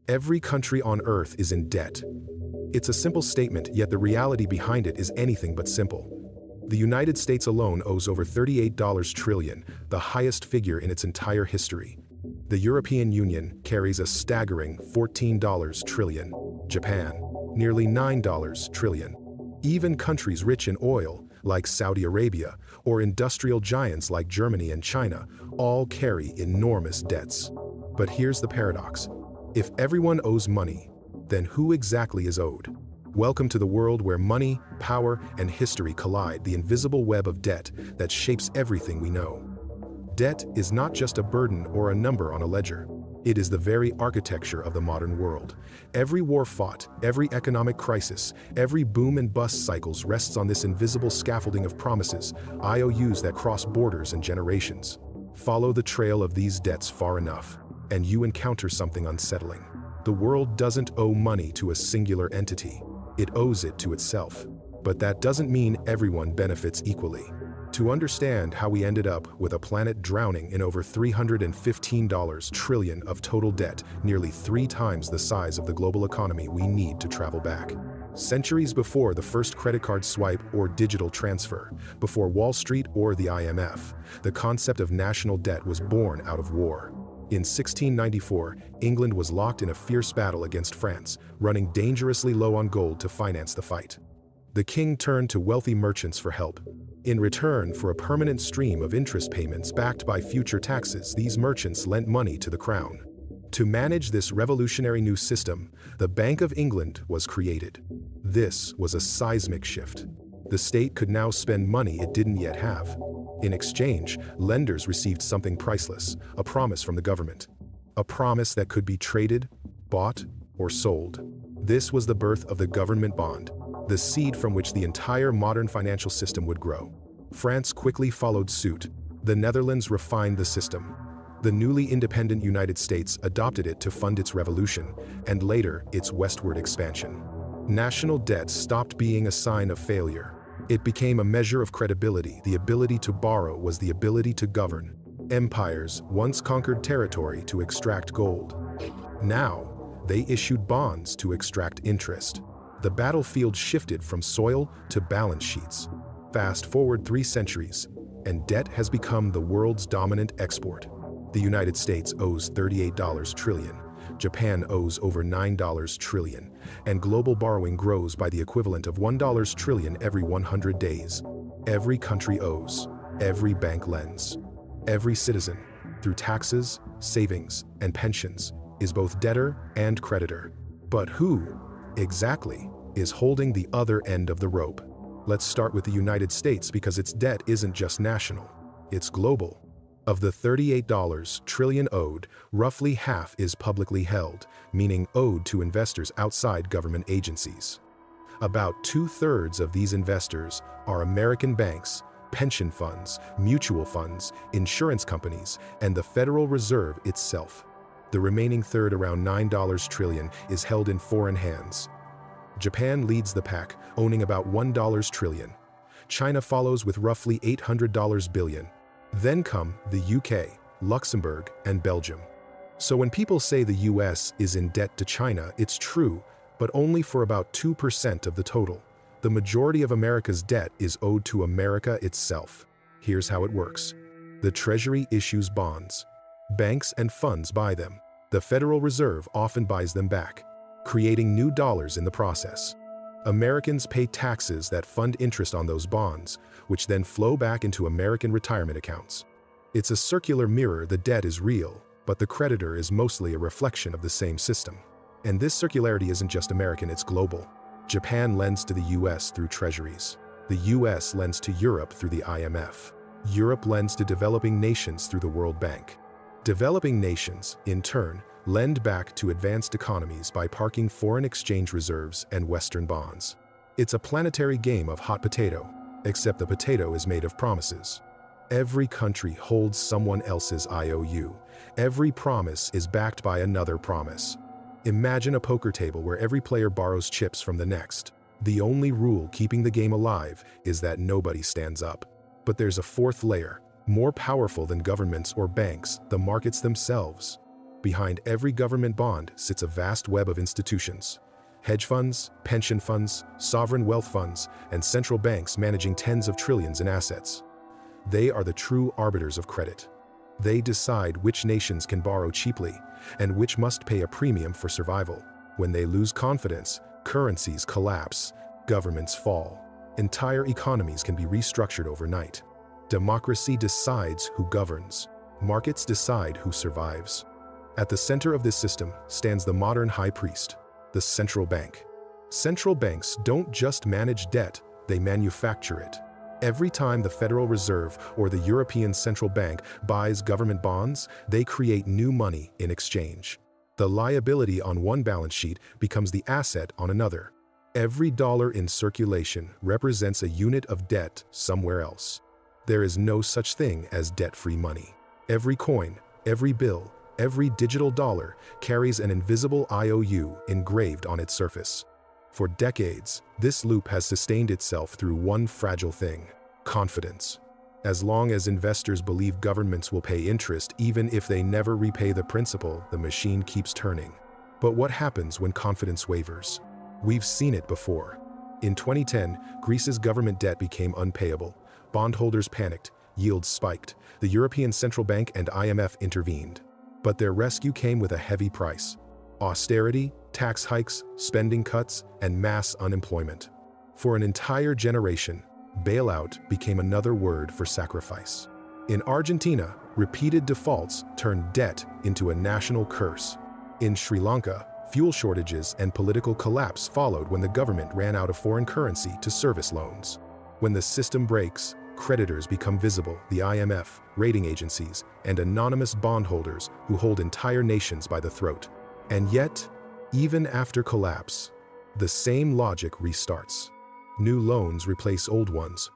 Every country on Earth is in debt. It's a simple statement, yet the reality behind it is anything but simple. The United States alone owes over $38 trillion, the highest figure in its entire history. The European Union carries a staggering $14 trillion. Japan, nearly $9 trillion. Even countries rich in oil, like Saudi Arabia, or industrial giants like Germany and China, all carry enormous debts. But here's the paradox. If everyone owes money, then who exactly is owed? Welcome to the world where money, power, and history collide, the invisible web of debt that shapes everything we know. Debt is not just a burden or a number on a ledger. It is the very architecture of the modern world. Every war fought, every economic crisis, every boom and bust cycles rests on this invisible scaffolding of promises, IOUs that cross borders and generations. Follow the trail of these debts far enough, and you encounter something unsettling. The world doesn't owe money to a singular entity. It owes it to itself. But that doesn't mean everyone benefits equally. To understand how we ended up with a planet drowning in over $315 trillion of total debt, nearly 3 times the size of the global economy, we need to travel back. Centuries before the first credit card swipe or digital transfer, before Wall Street or the IMF, the concept of national debt was born out of war. In 1694, England was locked in a fierce battle against France, running dangerously low on gold to finance the fight. The king turned to wealthy merchants for help. In return for a permanent stream of interest payments backed by future taxes, these merchants lent money to the crown. To manage this revolutionary new system, the Bank of England was created. This was a seismic shift. The state could now spend money it didn't yet have. In exchange, lenders received something priceless, a promise from the government. A promise that could be traded, bought, or sold. This was the birth of the government bond, the seed from which the entire modern financial system would grow. France quickly followed suit. The Netherlands refined the system. The newly independent United States adopted it to fund its revolution, and later, its westward expansion. National debt stopped being a sign of failure. It became a measure of credibility. The ability to borrow was the ability to govern. Empires once conquered territory to extract gold. Now, they issued bonds to extract interest. The battlefield shifted from soil to balance sheets. Fast forward 3 centuries, and debt has become the world's dominant export. The United States owes $38 trillion. Japan owes over $9 trillion, and global borrowing grows by the equivalent of $1 trillion every 100 days. Every country owes, every bank lends. Every citizen, through taxes, savings, and pensions, is both debtor and creditor. But who, exactly, is holding the other end of the rope? Let's start with the United States because its debt isn't just national, it's global. Of the $38 trillion owed, roughly half is publicly held, meaning owed to investors outside government agencies. About 2/3 of these investors are American banks, pension funds, mutual funds, insurance companies, and the Federal Reserve itself. The remaining third, around $9 trillion, is held in foreign hands. Japan leads the pack, owning about $1 trillion. China follows with roughly $800 billion. Then come the UK, Luxembourg, and Belgium. So when people say the US is in debt to China, it's true, but only for about 2% of the total. The majority of America's debt is owed to America itself. Here's how it works. The Treasury issues bonds. Banks and funds buy them. The Federal Reserve often buys them back, creating new dollars in the process. Americans pay taxes that fund interest on those bonds, which then flow back into American retirement accounts. It's a circular mirror. The debt is real, but the creditor is mostly a reflection of the same system. And this circularity isn't just American, it's global. Japan lends to the US through treasuries. The US lends to Europe through the IMF. Europe lends to developing nations through the World Bank. Developing nations, in turn, lend back to advanced economies by parking foreign exchange reserves and Western bonds. It's a planetary game of hot potato, except the potato is made of promises. Every country holds someone else's IOU. Every promise is backed by another promise. Imagine a poker table where every player borrows chips from the next. The only rule keeping the game alive is that nobody stands up. But there's a fourth layer, more powerful than governments or banks, the markets themselves. behind every government bond sits a vast web of institutions. Hedge funds, pension funds, sovereign wealth funds, and central banks managing tens of trillions in assets. They are the true arbiters of credit. They decide which nations can borrow cheaply and which must pay a premium for survival. When they lose confidence, currencies collapse, governments fall. Entire economies can be restructured overnight. Democracy decides who governs. Markets decide who survives. At the center of this system stands the modern high priest, the central bank. Central banks don't just manage debt, they manufacture it. Every time the Federal Reserve or the European Central Bank buys government bonds, they create new money in exchange. The liability on one balance sheet becomes the asset on another. Every dollar in circulation represents a unit of debt somewhere else. There is no such thing as debt-free money. Every coin, every bill, every digital dollar carries an invisible IOU engraved on its surface. For decades, this loop has sustained itself through one fragile thing: confidence. As long as investors believe governments will pay interest even if they never repay the principal, the machine keeps turning. But what happens when confidence wavers? We've seen it before. In 2010, Greece's government debt became unpayable. Bondholders panicked, yields spiked. The European Central Bank and IMF intervened. But their rescue came with a heavy price: austerity, tax hikes, spending cuts, and mass unemployment. For an entire generation, bailout became another word for sacrifice. In Argentina, repeated defaults turned debt into a national curse. In Sri Lanka, fuel shortages and political collapse followed when the government ran out of foreign currency to service loans. When the system breaks, creditors become visible: the IMF, rating agencies, and anonymous bondholders who hold entire nations by the throat. And yet, even after collapse, the same logic restarts. New loans replace old ones.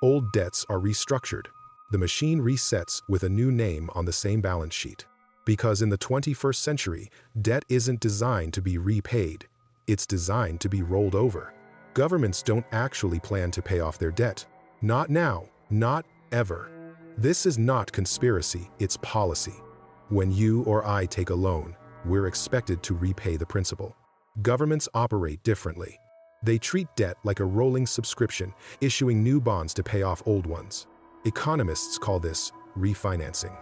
Old debts are restructured. The machine resets with a new name on the same balance sheet. Because in the 21st century, debt isn't designed to be repaid. It's designed to be rolled over. Governments don't actually plan to pay off their debt. Not now, not ever. This is not conspiracy, it's policy. When you or I take a loan, we're expected to repay the principal. Governments operate differently. They treat debt like a rolling subscription, issuing new bonds to pay off old ones. Economists call this refinancing.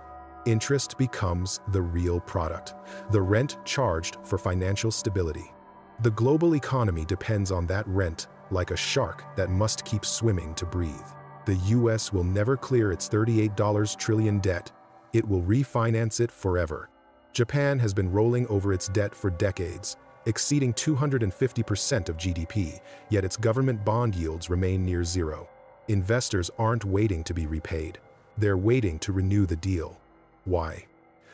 Interest becomes the real product, the rent charged for financial stability. The global economy depends on that rent like a shark that must keep swimming to breathe. The US will never clear its $38 trillion debt. It will refinance it forever. Japan has been rolling over its debt for decades, exceeding 250% of GDP, yet its government bond yields remain near zero. Investors aren't waiting to be repaid. They're waiting to renew the deal. Why?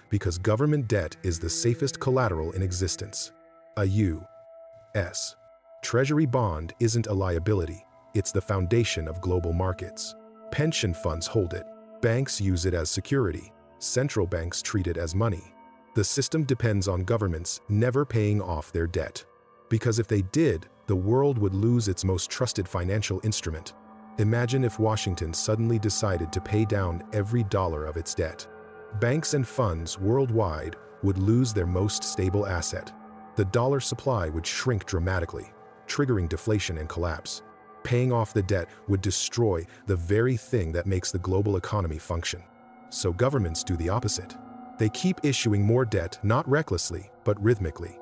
Because government debt is the safest collateral in existence. A U.S. Treasury bond isn't a liability, it's the foundation of global markets. Pension funds hold it. Banks use it as security. Central banks treat it as money. The system depends on governments never paying off their debt. Because if they did, the world would lose its most trusted financial instrument. Imagine if Washington suddenly decided to pay down every dollar of its debt. Banks and funds worldwide would lose their most stable asset. The dollar supply would shrink dramatically, triggering deflation and collapse. Paying off the debt would destroy the very thing that makes the global economy function. So governments do the opposite. They keep issuing more debt, not recklessly, but rhythmically.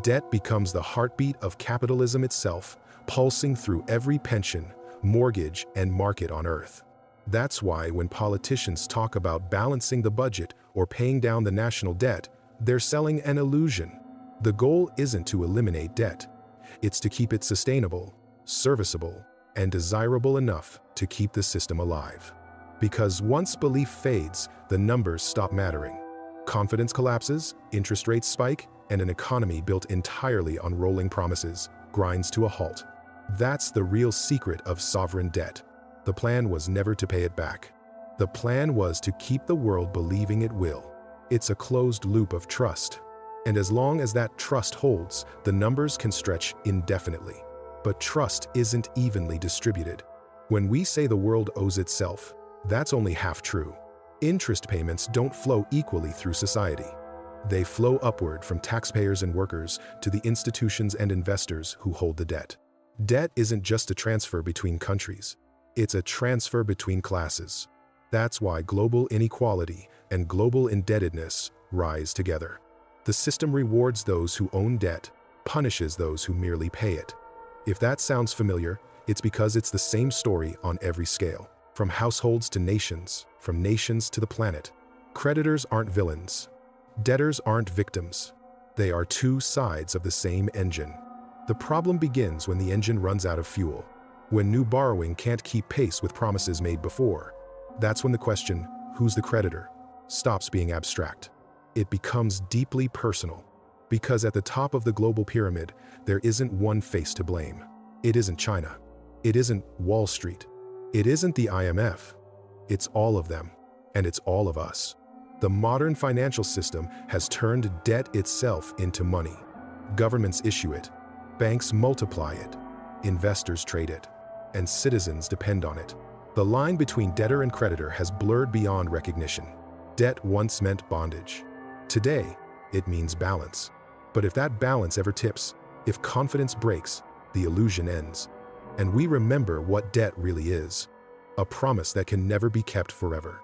Debt becomes the heartbeat of capitalism itself, pulsing through every pension, mortgage, and market on Earth. That's why when politicians talk about balancing the budget or paying down the national debt, they're selling an illusion. The goal isn't to eliminate debt. It's to keep it sustainable, serviceable, and desirable enough to keep the system alive. Because once belief fades, the numbers stop mattering. Confidence collapses, interest rates spike, and an economy built entirely on rolling promises grinds to a halt. That's the real secret of sovereign debt. The plan was never to pay it back. The plan was to keep the world believing it will. It's a closed loop of trust. And as long as that trust holds, the numbers can stretch indefinitely. But trust isn't evenly distributed. When we say the world owes itself, that's only half true. Interest payments don't flow equally through society. They flow upward from taxpayers and workers to the institutions and investors who hold the debt. Debt isn't just a transfer between countries. It's a transfer between classes. That's why global inequality and global indebtedness rise together. The system rewards those who own debt, punishes those who merely pay it. If that sounds familiar, it's because it's the same story on every scale. From households to nations, from nations to the planet. Creditors aren't villains. Debtors aren't victims. They are two sides of the same engine. The problem begins when the engine runs out of fuel. When new borrowing can't keep pace with promises made before. That's when the question, who's the creditor, stops being abstract. It becomes deeply personal. Because at the top of the global pyramid, there isn't one face to blame. It isn't China. It isn't Wall Street. It isn't the IMF. It's all of them. And it's all of us. The modern financial system has turned debt itself into money. Governments issue it. Banks multiply it. Investors trade it. And citizens depend on it. The line between debtor and creditor has blurred beyond recognition. Debt once meant bondage. Today, it means balance. But if that balance ever tips, if confidence breaks, the illusion ends. And we remember what debt really is. A promise that can never be kept forever.